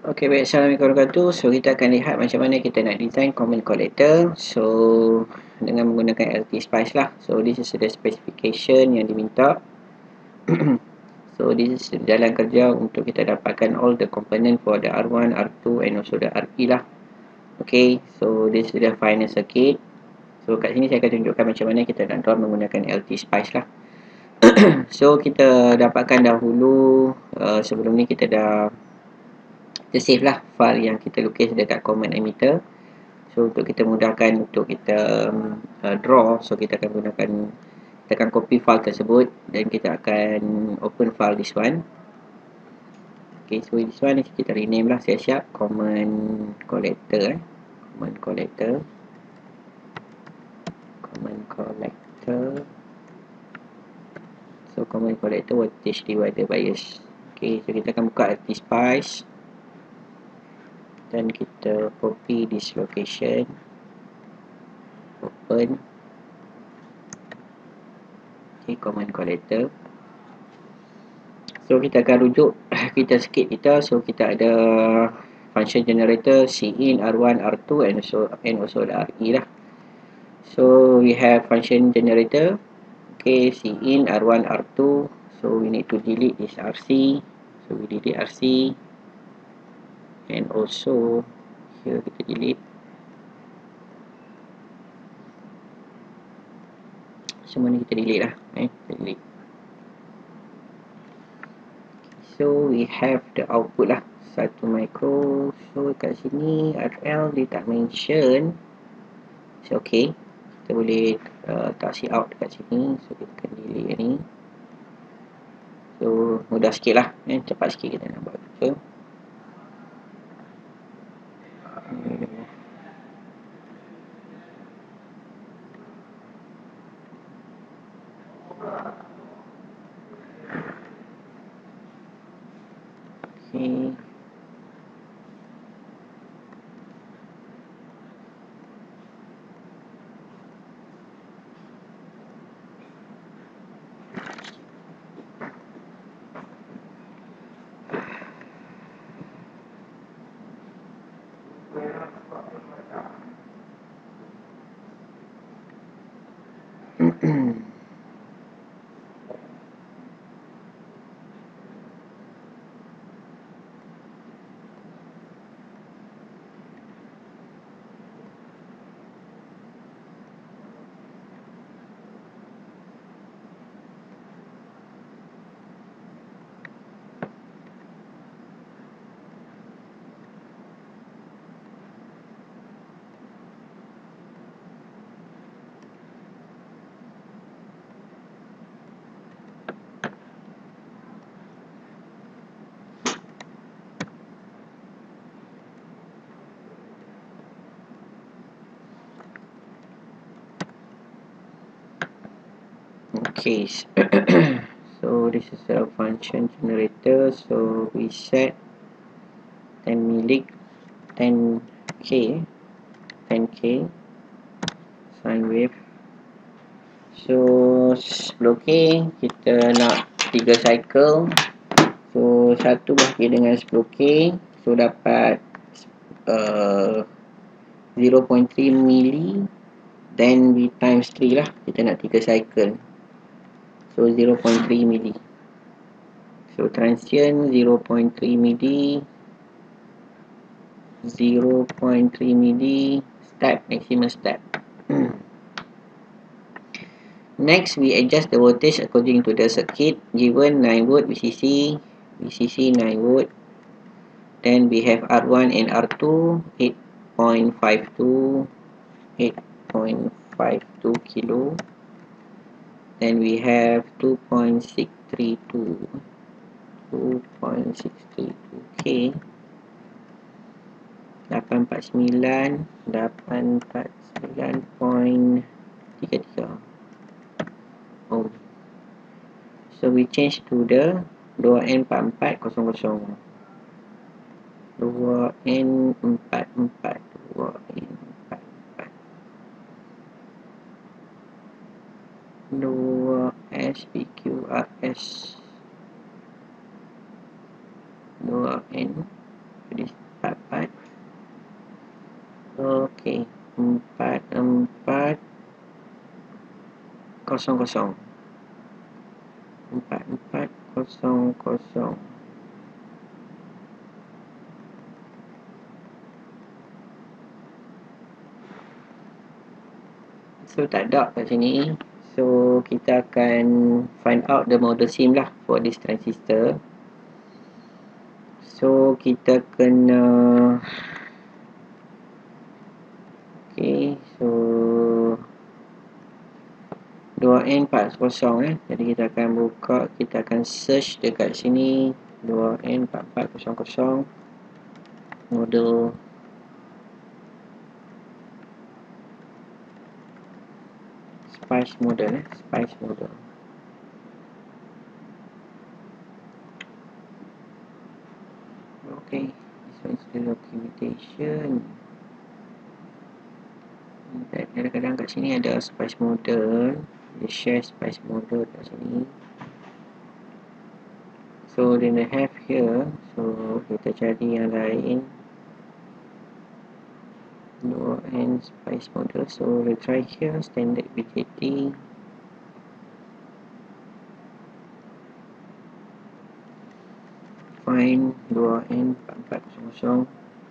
Okey, baik. Assalamualaikum warahmatullahi wabarakatuh. So, kita akan lihat macam mana kita nak design common collector. So, dengan menggunakan LT Spice lah. So, this is the specification yang diminta. So, this is jalan kerja untuk kita dapatkan all the component for the R1, R2 and also the RP lah. Okay, so this is the final circuit. So, kat sini saya akan tunjukkan macam mana kita nak draw menggunakan LT Spice lah. So, kita dapatkan dahulu, sebelum ni kita dah save lah file yang kita lukis dekat command emitter. So, untuk kita mudahkan untuk kita draw, so kita akan gunakan, kita akan copy file tersebut dan kita akan open file this one. Okay, so this one kita rename lah siap-siap command collector. Command collector. So, command collector voltage divider bias. Okay, so kita akan buka LT Spice dan kita copy this location, open. Okay, command collector. So, kita akan rujuk kita skip kita. So, kita ada function generator Cin, R1, R2 and also the RE lah. So, we have function generator. Okay, Cin, R1, R2. So, we need to delete this RC. So, we delete RC. And also, here kita delete. Semua ni kita delete lah. Kita delete. So, we have the output lah. 1 micro. So, kat sini RL dia tak mention. So, okay. Kita boleh tak see out dekat sini. So, kita akan delete ni. So, mudah sikit lah. Cepat sikit kita nak buat. So, okay. Okay. So, this is a function generator. So, we set 10 milik 10k 10k sine wave. So, sebelum kita nak 3 cycle. So, 1 bahagi dengan 10k. So, dapat 0.3 milli. Then we times 3 lah. Kita nak 3 cycle. So, 0.3 milli. So, transient 0.3 milli. 0.3 milli. Step, maximum step. Next, we adjust the voltage according to the circuit. Given 9 volt VCC 9 volt. Then we have R1 and R2 8.52 kilo. Then we have 2.632 K 849.33 ohm. So we change to the 2N4400. 2N44 2SPQRS 2N Jadi 44. Okey, 4400. 4400. So tak ada kat sini. So kita akan find out the model SIM lah for this transistor. So kita kena so 2N40 jadi kita akan buka, kita akan search dekat sini 2N4400 model spice model spice model. Okay, this one is the documentation. Kadang-kadang kat sini ada spice model, dia share spice model kat sini. So then they have here, so kita cari yang lain 2N spice model. So we try here standard BJT. Find 2N4400.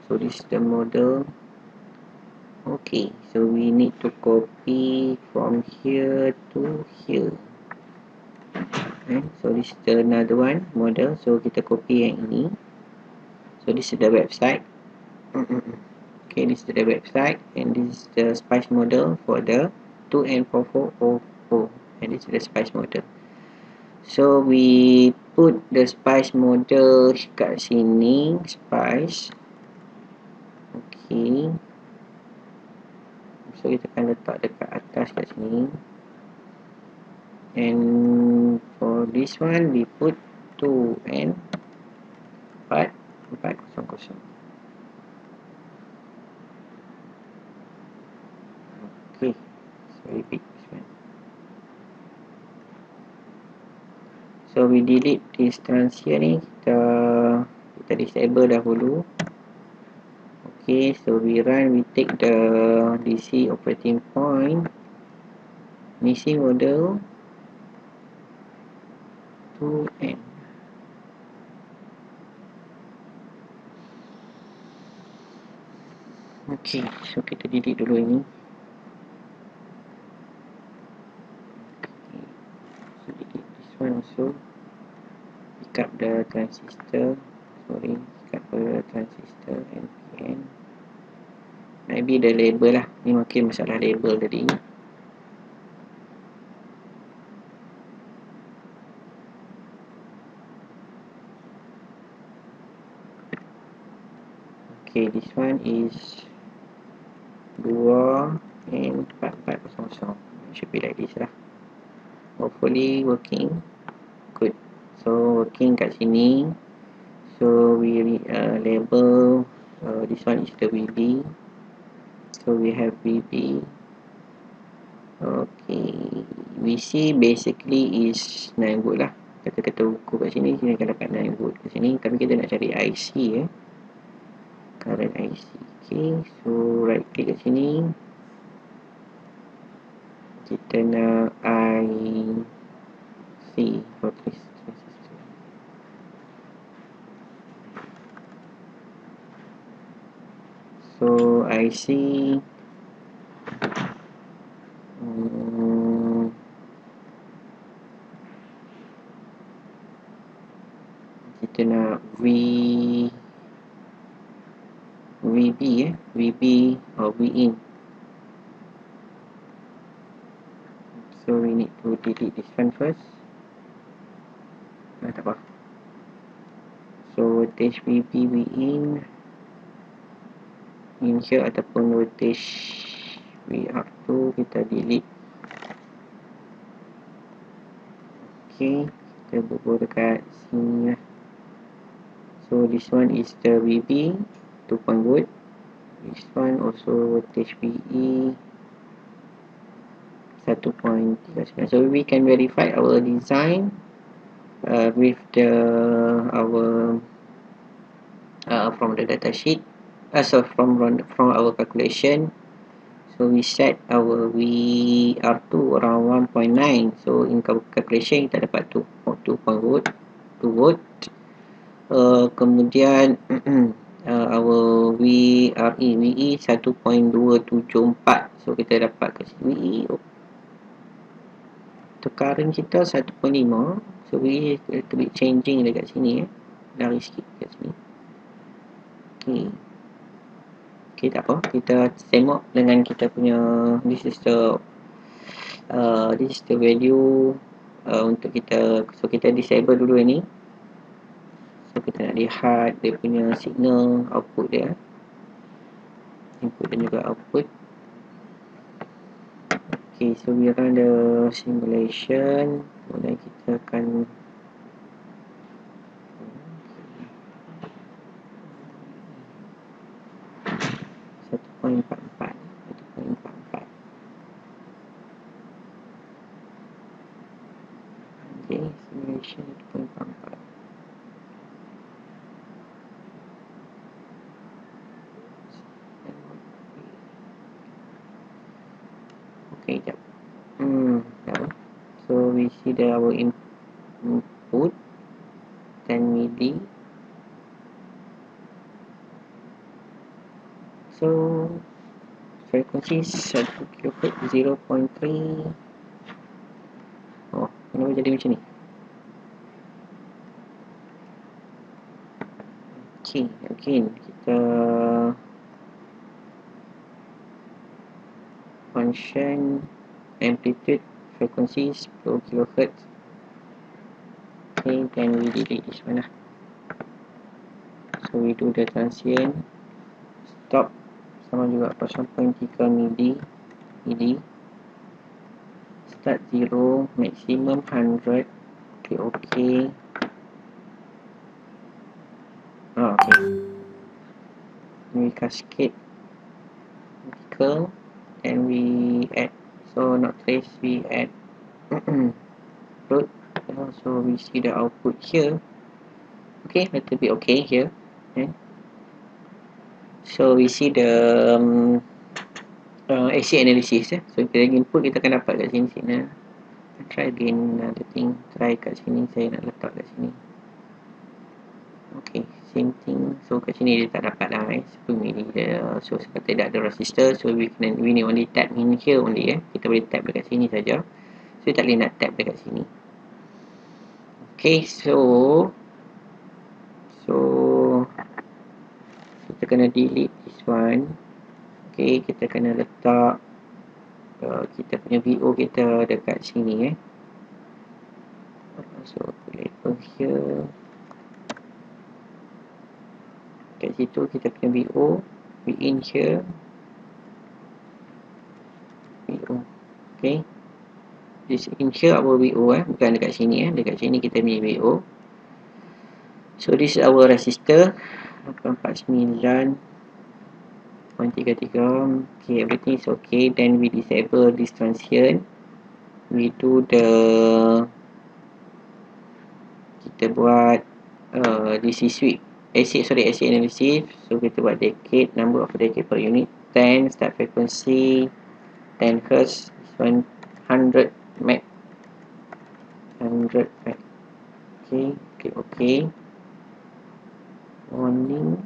So this is the model. Okay, so we need to copy from here to here. Okay, so this is another one model. So kita copy yang ini. So this is the website. Okay, this is the website, and this is the spice model for the 2N4400, and this is the spice model. So we put the spice model kat sini, spice. Okay, so kita akan letak dekat atas kat sini, and for this one we put 2N4400. Okay, so repeat this one. So we delete this trans here ni, kita disable dahulu. Okay, so we run, we take the DC operating point, DC model 2N. Okay, so kita delete dulu ini. Okay, so delete this one also. Pick up the transistor, pick up the transistor NPN. Maybe the label lah, ni mungkin masalah label tadi. Okay, this one is 2N4400. It should be like this lah. Hopefully working good. So working kat sini. So we label this one is the VB. So we have VB. Okay, VC basically is 9 volt lah. Kata-kata buku kat sini akan dapat 9 volt kat sini, tapi kita nak cari IC current IC. Okay, so right click kat sini, kita nak IC for transistor. So IC kita nak VB or VIN. So we need to delete this one first. Tak apa. So voltage VB VIN in here ataupun voltage VR2 kita delete. Okay, kita bubuh dekat sini lah. So this one is the VB 2 volt. This one also voltage VE 1.39. So we can verify our design with our from the data sheet, so from our calculation. So we set our VR2 around 1.9. So in calculation kita dapat 2 volt. Kemudian our VE 1.274. So kita dapat kat sini VE tekaran kita 1.5. So VE a little bit changing dekat sini lari sikit kat sini. Okay, tak apa, kita tengok dengan kita punya this is the value untuk kita. So kita disable dulu ni. So kita nak lihat dia punya signal output dia, input dan juga output. Okay, so we run the simulation. Kemudian kita akan simulation 1.44. Okay, jap. So we see our input 10 milli. So frequency 1 kHz 0.3. Oh, kenapa jadi macam ni? Okay, again kita function amplitude frequency 10 kHz. Okay, then we delete this one lah. So we do the transient stop sama juga 0.3 milli. Start 0, maximum 100. Okay. Okay. We cascade vertical and we add, so not trace, we add root. So we see the output here. Okay, little bit okay here. So we see the AC analysis. So kita input, kita akan dapat kat sini signal. Try again another thing. Try kat sini, saya nak letak kat sini. Okay, same thing. So kat sini dia tak dapat lah 10 mili dia. So sebab tidak ada resistor, so we need only tap in here only. Kita boleh tap dekat sini saja. So tak boleh nak tap dekat sini. Okay, so kita kena delete this one. Okay, kita kena letak kita punya VO kita dekat sini. So label here. Kat situ kita punya VO, we in here, VO. Okay, this in here our VO bukan dekat sini dekat sini kita punya VO. So this is our resistor 849.33. Okay, everything is okay. Then we disable this transient. We do the, kita buat DC switch, AC analysis. So kita buat decade, number of decade per unit 10, start frequency 10 Hz, 100 meg, 100 meg. Okay, click OK. Warning.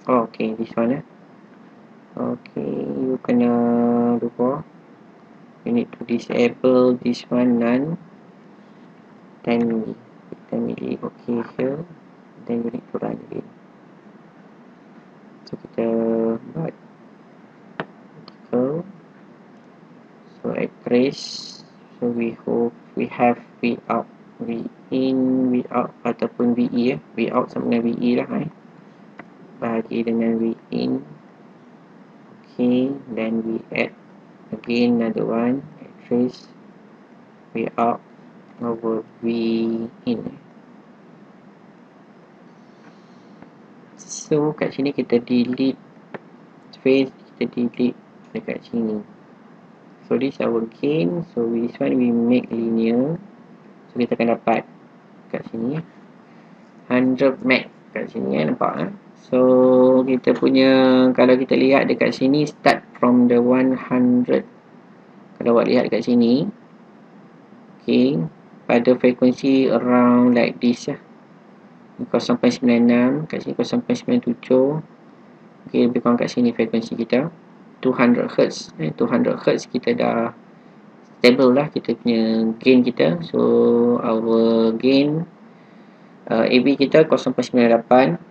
Okay, this one okay, you kena lupa, you need to disable this one, none. 10 milli. Okay, here then you need to run again. So kita buat vertical, so at trace. So we hope we have V out, V in, V out ataupun VE. V out sama dengan VE lah bahagi dengan V in. Okay, then we add again another one, at trace, V out over V in. So kat sini kita delete trace, kita delete dekat sini. So this our gain. So this one we make linear. So kita akan dapat kat sini 100 meg kat sini nampak. So kita punya, kalau kita lihat dekat sini start from the 100. Kalau awak lihat kat sini, okay, pada frekuensi around like this lah, 0.96, kat sini 0.97. Okay, lebih kurang kat sini frekuensi kita 200 Hz. 200 Hz kita dah stable lah kita punya gain kita. So our gain AB kita 0.98.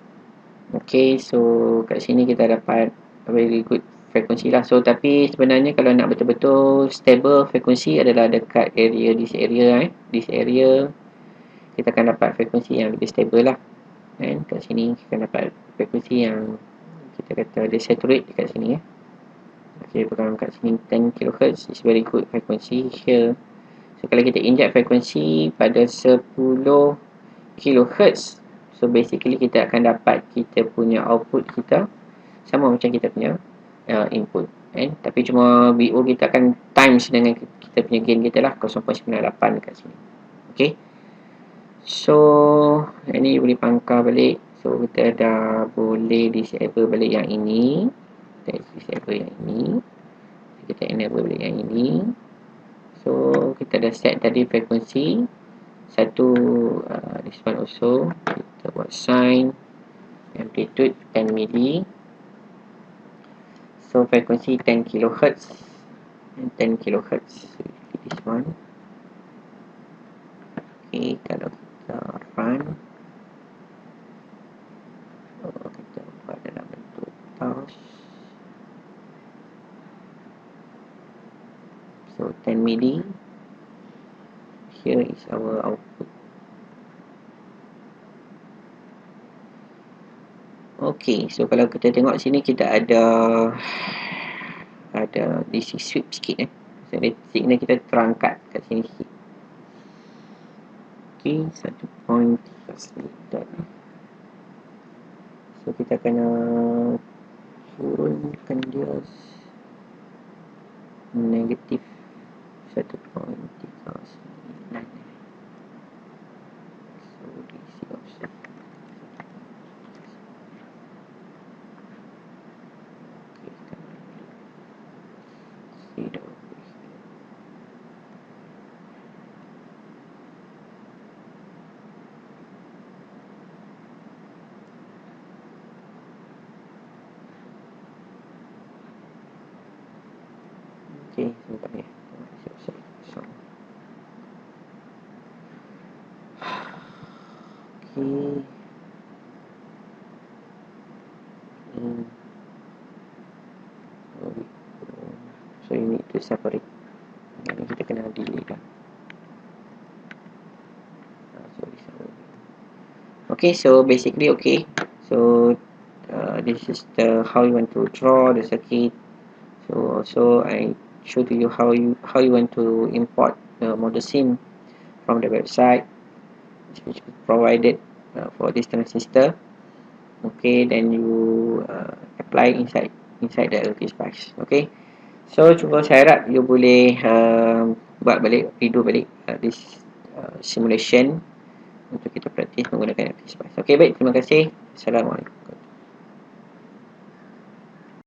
Okay, so kat sini kita dapat very good frekuensi lah. So tapi sebenarnya kalau nak betul-betul stable frekuensi adalah dekat area this area kita akan dapat frekuensi yang lebih stable lah. And kat sini kita akan dapat frekuensi yang kita kata ada saturate dekat sini . Okay, kalau kat sini 10 kHz is very good frekuensi here. So kalau kita inject frekuensi pada 10 kHz, so basically kita akan dapat kita punya output kita sama macam kita punya input. Tapi cuma BO kita akan times dengan kita punya gain kita lah, 0.98 kat sini. Okay, so ini boleh pangkal balik. So kita dah boleh disable balik yang ini. Kita disable yang ini, kita enable balik yang ini. So kita dah set tadi frekuensi satu, this one also kita buat sign amplitude 10 mili. So frekuensi 10 kHz and 10 kHz. So, this one. Okay, kalau kita run, so kita buat dalam bentuk task. So 10 mili. Here is our output. Okay, so kalau kita tengok sini kita ada DC sweep sikit . So signal kita terangkat kat sini sikit. Okay, 1.3 sekitar. So kita kena turunkan dia negatif 1.39. So DC offset. Okay, sebentar ya. Okay. So you need to separate. Ini kita kena delete lah. Okay, so basically okay. So this is the how you want to draw the circuit. So also I show to you how you want to import the model sim from the website which is provided for this transistor. Okay, then you apply inside the LTSpice. Okay, so cuba saya harap you boleh buat balik, redo balik this simulation untuk kita praktis menggunakan LTSpice. Okay, baik, terima kasih. Assalamualaikum.